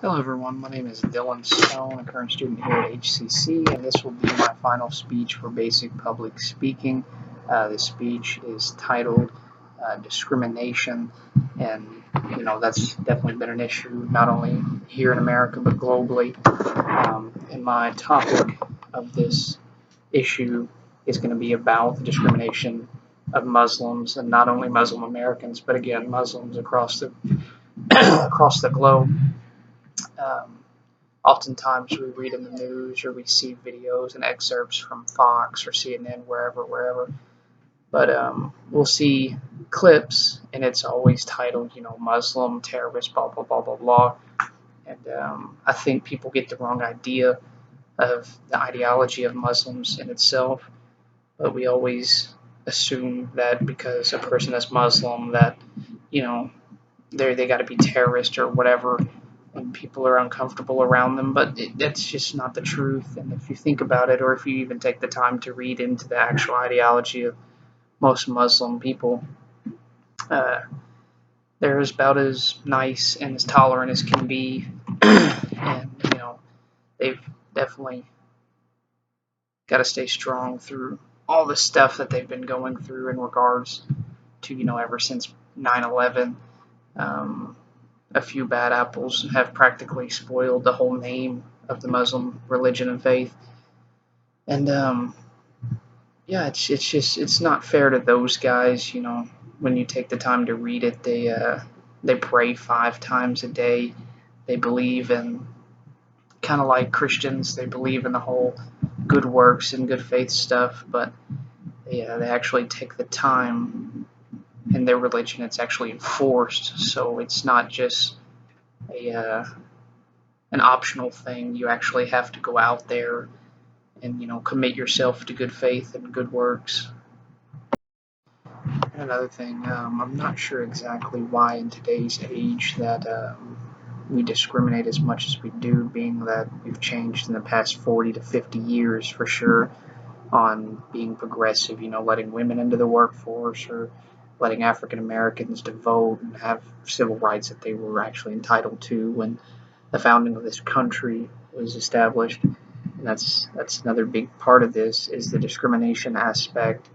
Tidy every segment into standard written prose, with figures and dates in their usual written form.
Hello everyone, my name is Dylan Stone, a current student here at HCC, and this will be my final speech for basic public speaking. This speech is titled Discrimination, and that's definitely been an issue not only here in America but globally. And my topic of this issue is going to be about the discrimination of Muslims, and not only Muslim Americans, but again Muslims across the across the globe. Um, Oftentimes we read in the news or we see videos and excerpts from Fox or CNN, wherever. But we'll see clips, and it's always titled, Muslim terrorist, blah blah blah blah blah. And I think people get the wrong idea of the ideology of Muslims in itself. But we always assume that because a person is Muslim, that you know they got to be terrorist or whatever, and people are uncomfortable around them, but that's just not the truth. And if you think about it, or if you even take the time to read into the actual ideology of most Muslim people, uh, they're about as nice and as tolerant as can be, and they've definitely got to stay strong through all the stuff that they've been going through in regards to ever since 9/11. Um, a few bad apples have practically spoiled the whole name of the Muslim religion and faith. And yeah, it's not fair to those guys. When you take the time to read it, they pray 5 times a day. They believe in, kind of like Christians, they believe in the whole good works and good faith stuff, but they actually take the time in their religion. It's actually enforced, so it's not just a an optional thing. You actually have to go out there and commit yourself to good faith and good works. And another thing, I'm not sure exactly why in today's age that we discriminate as much as we do, being that we've changed in the past 40 to 50 years for sure on being progressive, letting women into the workforce, or letting African Americans to vote and have civil rights that they were actually entitled to when the founding of this country was established. And that's another big part of this, is the discrimination aspect.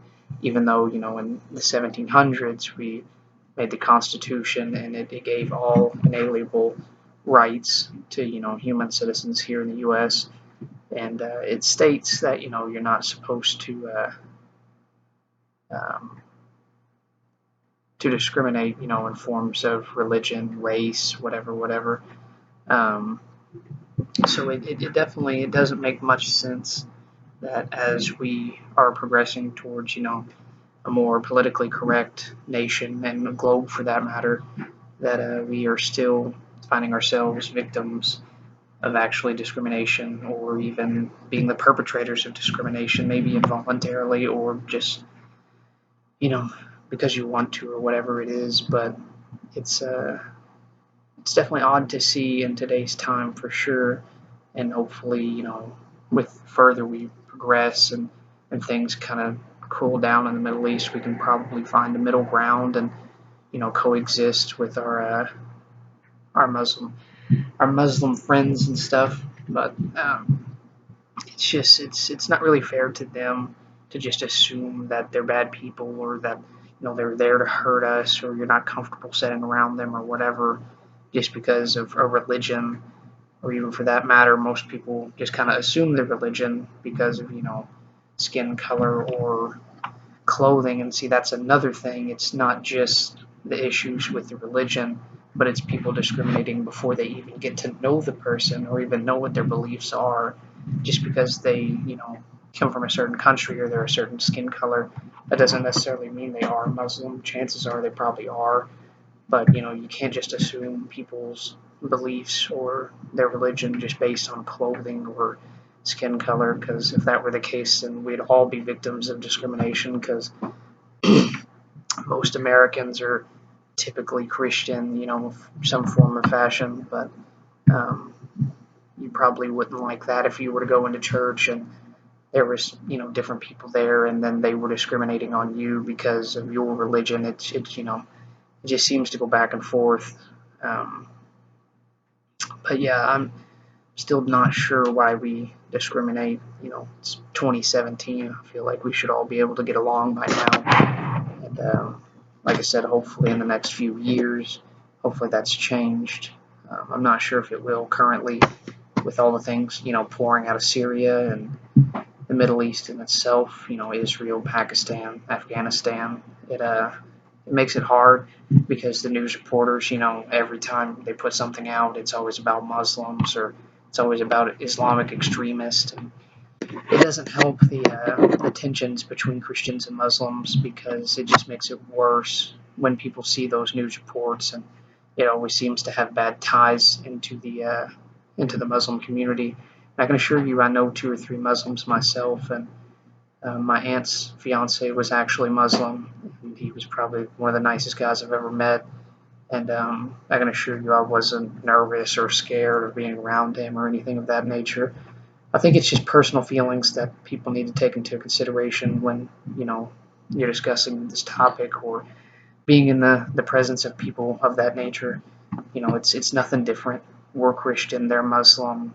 Even though in the 1700s we made the Constitution, and it gave all inalienable rights to human citizens here in the U.S. And it states that you're not supposed um, to discriminate in forms of religion, race, whatever. Um, so it definitely, it doesn't make much sense that as we are progressing towards a more politically correct nation, and a globe for that matter, that we are still finding ourselves victims of actually discrimination, or even being the perpetrators of discrimination, maybe involuntarily or just you know because you want to or whatever it is. But it's it's definitely odd to see in today's time for sure. And hopefully with further we progress, and things kind of cool down in the Middle East, we can probably find a middle ground and coexist with our Muslim our Muslim friends and stuff. But it's not really fair to them to just assume that they're bad people, or that they're there to hurt us, or you're not comfortable sitting around them or whatever, just because of a religion. Or even for that matter, most people just kind of assume their religion because of skin color or clothing. And see, that's another thing. It's not just the issues with the religion, but it's people discriminating before they even get to know the person or even know what their beliefs are, just because they come from a certain country or they're a certain skin color. That doesn't necessarily mean they are Muslim. Chances are they probably are, but you can't just assume people's beliefs or their religion just based on clothing or skin color, because if that were the case, then we'd all be victims of discrimination, because most Americans are typically Christian, some form of fashion. But um, you probably wouldn't like that if you were to go into church and there was different people there, and then they were discriminating on you because of your religion. It just seems to go back and forth. Um, But yeah, I'm still not sure why we discriminate. It's 2017. I feel like we should all be able to get along by now. And like I said, hopefully in the next few years, hopefully that's changed. I'm not sure if it will currently with all the things, pouring out of Syria and the Middle East in itself, Israel, Pakistan, Afghanistan. It makes it hard because the news reporters, every time they put something out, it's always about Muslims or it's always about Islamic extremists. And it doesn't help the tensions between Christians and Muslims because it just makes it worse when people see those news reports, and it always seems to have bad ties into the Muslim community. I can assure you, I know 2 or 3 Muslims myself, and my aunt's fiance was actually Muslim, and he was probably one of the nicest guys I've ever met. And I can assure you, I wasn't nervous or scared of being around him or anything of that nature. I think it's just personal feelings that people need to take into consideration when you're discussing this topic or being in the presence of people of that nature. It's nothing different. We're Christian, they're Muslim.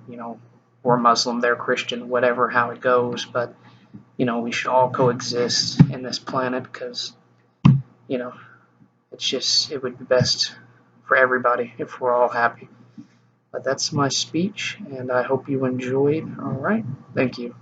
We're Muslim, they're Christian. Whatever how it goes, but we should all coexist in this planet because you know it would be best for everybody if we're all happy. But that's my speech, and I hope you enjoyed. All right, thank you.